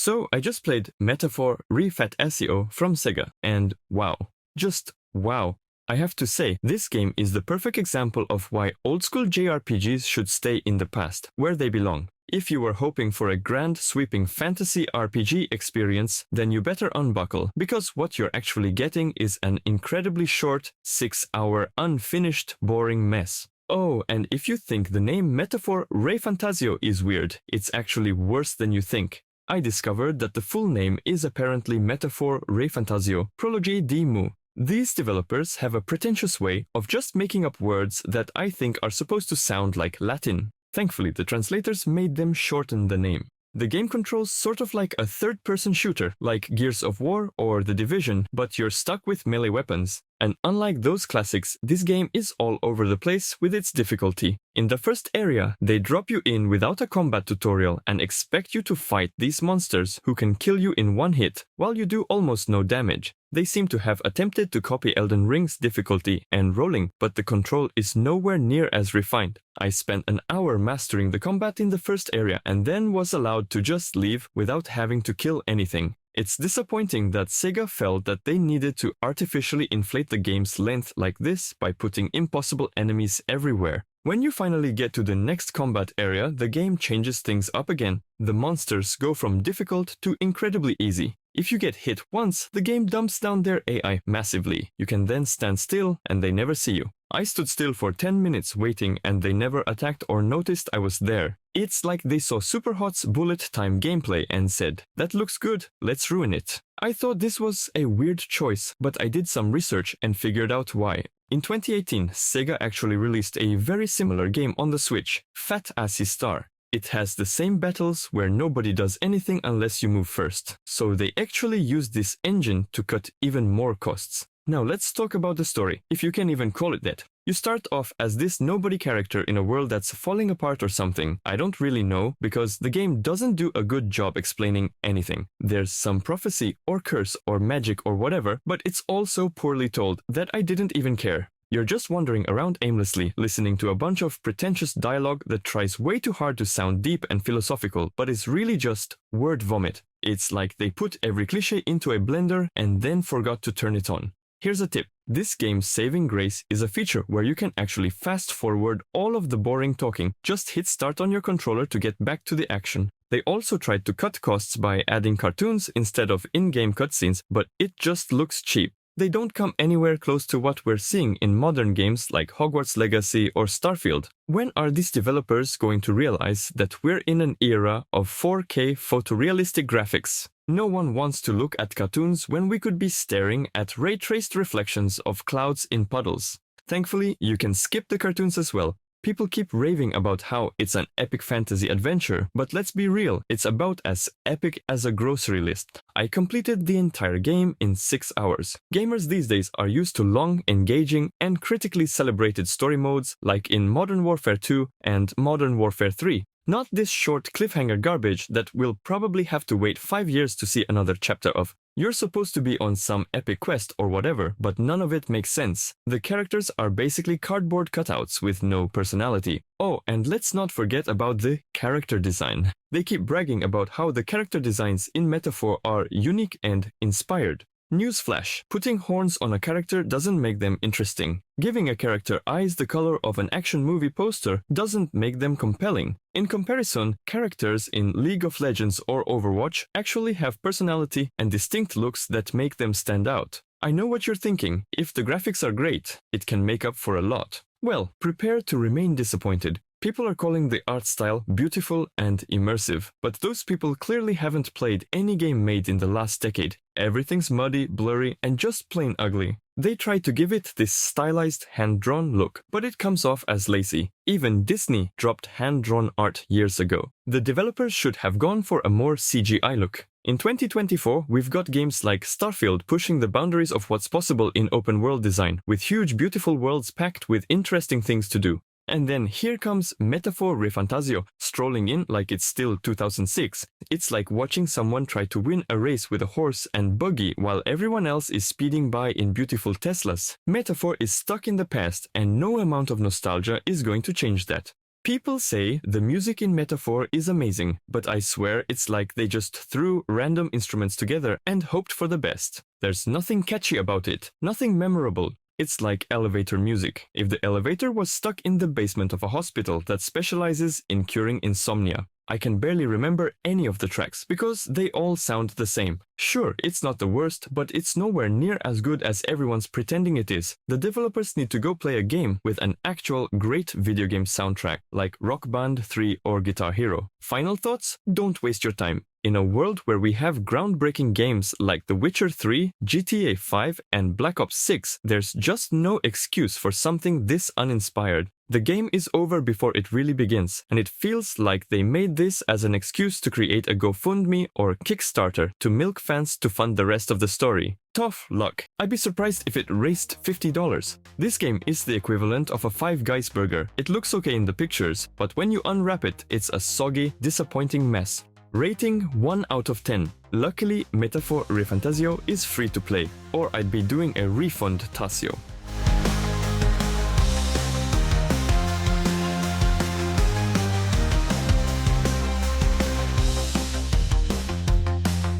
So I just played Metaphor ReFantazio from Sega, and wow. Just wow. I have to say, this game is the perfect example of why old-school JRPGs should stay in the past, where they belong. If you were hoping for a grand, sweeping fantasy RPG experience, then you better unbuckle, because what you're actually getting is an incredibly short, 6-hour, unfinished, boring mess. Oh, and if you think the name Metaphor ReFantazio is weird, it's actually worse than you think. I discovered that the full name is apparently Metaphor ReFantazio Prologie di Mu. These developers have a pretentious way of just making up words that I think are supposed to sound like Latin. Thankfully, the translators made them shorten the name. The game controls sort of like a third-person shooter, like Gears of War or The Division, but you're stuck with melee weapons. And unlike those classics, this game is all over the place with its difficulty. In the first area, they drop you in without a combat tutorial and expect you to fight these monsters who can kill you in one hit, while you do almost no damage. They seem to have attempted to copy Elden Ring's difficulty and rolling, but the control is nowhere near as refined. I spent an hour mastering the combat in the first area and then was allowed to just leave without having to kill anything. It's disappointing that Sega felt that they needed to artificially inflate the game's length like this by putting impossible enemies everywhere. When you finally get to the next combat area, the game changes things up again. The monsters go from difficult to incredibly easy. If you get hit once, the game dumps down their AI massively. You can then stand still and they never see you. I stood still for 10 minutes waiting and they never attacked or noticed I was there. It's like they saw Superhot's bullet time gameplay and said, "That looks good, let's ruin it." I thought this was a weird choice, but I did some research and figured out why. In 2018, Sega actually released a very similar game on the Switch, Phantasy Star. It has the same battles where nobody does anything unless you move first. So they actually used this engine to cut even more costs. Now let's talk about the story, if you can even call it that. You start off as this nobody character in a world that's falling apart or something. I don't really know, because the game doesn't do a good job explaining anything. There's some prophecy or curse or magic or whatever, but it's all so poorly told that I didn't even care. You're just wandering around aimlessly, listening to a bunch of pretentious dialogue that tries way too hard to sound deep and philosophical, but is really just word vomit. It's like they put every cliché into a blender and then forgot to turn it on. Here's a tip. This game's saving grace is a feature where you can actually fast forward all of the boring talking. Just hit start on your controller to get back to the action. They also tried to cut costs by adding cartoons instead of in-game cutscenes, but it just looks cheap. They don't come anywhere close to what we're seeing in modern games like Hogwarts Legacy or Starfield. When are these developers going to realize that we're in an era of 4K photorealistic graphics? No one wants to look at cartoons when we could be staring at ray-traced reflections of clouds in puddles. Thankfully, you can skip the cartoons as well. People keep raving about how it's an epic fantasy adventure, but let's be real, it's about as epic as a grocery list. I completed the entire game in 6 hours. Gamers these days are used to long, engaging, and critically celebrated story modes like in Modern Warfare 2 and Modern Warfare 3. Not this short cliffhanger garbage that we'll probably have to wait 5 years to see another chapter of. You're supposed to be on some epic quest or whatever, but none of it makes sense. The characters are basically cardboard cutouts with no personality. Oh, and let's not forget about the character design. They keep bragging about how the character designs in Metaphor are unique and inspired. Newsflash, putting horns on a character doesn't make them interesting. Giving a character eyes the color of an action movie poster doesn't make them compelling. In comparison, characters in League of Legends or Overwatch actually have personality and distinct looks that make them stand out. I know what you're thinking. If the graphics are great, it can make up for a lot. Well, prepare to remain disappointed. People are calling the art style beautiful and immersive, but those people clearly haven't played any game made in the last decade. Everything's muddy, blurry, and just plain ugly. They try to give it this stylized, hand-drawn look, but it comes off as lazy. Even Disney dropped hand-drawn art years ago. The developers should have gone for a more CGI look. In 2024, we've got games like Starfield pushing the boundaries of what's possible in open-world design, with huge, beautiful worlds packed with interesting things to do. And then here comes Metaphor ReFantazio, strolling in like it's still 2006. It's like watching someone try to win a race with a horse and buggy while everyone else is speeding by in beautiful Teslas. Metaphor is stuck in the past, and no amount of nostalgia is going to change that. People say the music in Metaphor is amazing, but I swear it's like they just threw random instruments together and hoped for the best. There's nothing catchy about it, nothing memorable. It's like elevator music. If the elevator was stuck in the basement of a hospital that specializes in curing insomnia. I can barely remember any of the tracks because they all sound the same. Sure, it's not the worst, but it's nowhere near as good as everyone's pretending it is. The developers need to go play a game with an actual great video game soundtrack, like Rock Band 3 or Guitar Hero. Final thoughts? Don't waste your time. In a world where we have groundbreaking games like The Witcher 3, GTA 5, and Black Ops 6, there's just no excuse for something this uninspired. The game is over before it really begins, and it feels like they made this as an excuse to create a GoFundMe or Kickstarter to milk fans to fund the rest of the story. Tough luck. I'd be surprised if it raised $50. This game is the equivalent of a Five Guys burger. It looks okay in the pictures, but when you unwrap it, it's a soggy, disappointing mess. Rating 1 out of 10. Luckily, Metaphor ReFantazio is free to play, or I'd be doing a ReFantazio.